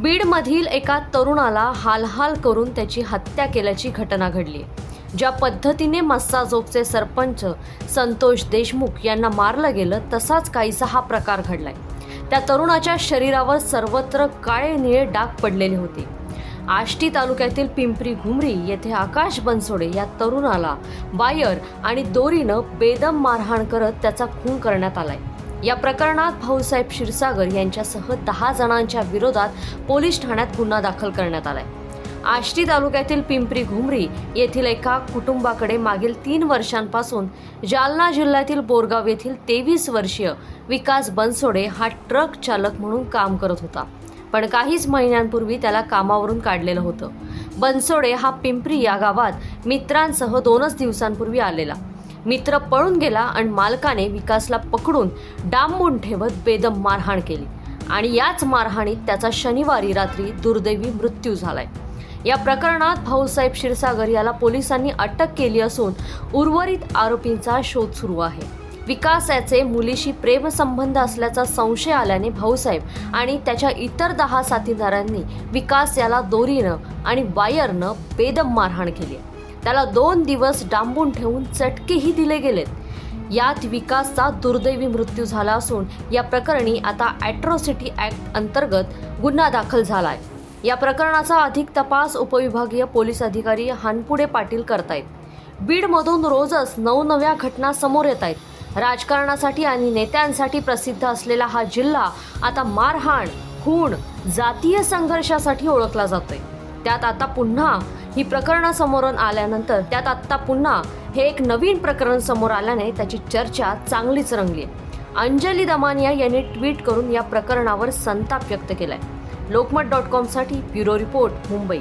बीडमधील एका तरुणाला हालहाल करून त्याची हत्या केल्याची घटना घडली. ज्या पद्धतीने मस्साजोगचे सरपंच संतोष देशमुख यांना मारलं गेलं तसाच काहीसा हा प्रकार घडलाय. त्या तरुणाच्या शरीरावर सर्वत्र काळे निळे डाग पडलेले होते. आष्टी तालुक्यातील पिंपरी घुमरी येथे आकाश बनसोडे या तरुणाला वायर आणि दोरीनं बेदम मारहाण करत त्याचा खून करण्यात आलाय. या प्रकरणात भाऊसाहेब क्षीरसागर यांच्यासह 10 जणांच्या विरोधात पोलीस ठाण्यात गुन्हा दाखल करण्यात आलाय. आष्टी तालुक्यातील पिंपरी घुमरी येथील एका कुटुंबाकडे मागील 3 वर्षांपासून जालना जिल्ह्यातील बोरगाव येथील 23 वर्षीय विकास बनसोडे हा ट्रक चालक म्हणून काम करत होता. पण काहीच महिन्यांपूर्वी त्याला कामावरून काढलेलं होतं. बनसोडे हा पिंपरी या गावात मित्रांसह 2च दिवसांपूर्वी आलेला. मित्र पळून गेला आणि मालकाने विकासला पकडून डांबून ठेवत बेदम मारहाण केली आणि याच मारहाणीत त्याचा शनिवारी रात्री दुर्दैवी मृत्यू झालाय. या प्रकरणात भाऊसाहेब क्षीरसागर याला पोलिसांनी अटक केली असून उर्वरित आरोपींचा शोध सुरू आहे. विकास याचे मुलीशी प्रेमसंबंध असल्याचा संशय आल्याने भाऊसाहेब आणि त्याच्या इतर 10 साथीदारांनी विकास याला दोरीनं आणि वायरनं बेदम मारहाण केली. त्याला 2 दिवस डांबून ठेवून चटकेही दिले गेलेत. यात विकासचा दुर्दैवी मृत्यू झाला असून या प्रकरणी आता ॲट्रॉसिटी ॲक्ट अंतर्गत गुन्हा दाखल झाला आहे. या प्रकरणाचा अधिक तपास उपविभागीय पोलीस अधिकारी हानपुडे पाटील करतायत. बीडमधून रोजच नवनव्या घटना समोर येत आहेत. राजकारणासाठी आणि नेत्यांसाठी प्रसिद्ध असलेला हा जिल्हा आता मारहाण, खून, जातीय संघर्षासाठी ओळखला जातोय. त्यात आता पुन्हा हे एक नवीन प्रकरण समोर आल्याने त्याची चर्चा चांगलीच रंगली आहे. अंजली दमानिया यांनी ट्विट करून या प्रकरणावर संताप व्यक्त केलाय. lokmat.com साठी ब्युरो रिपोर्ट, मुंबई.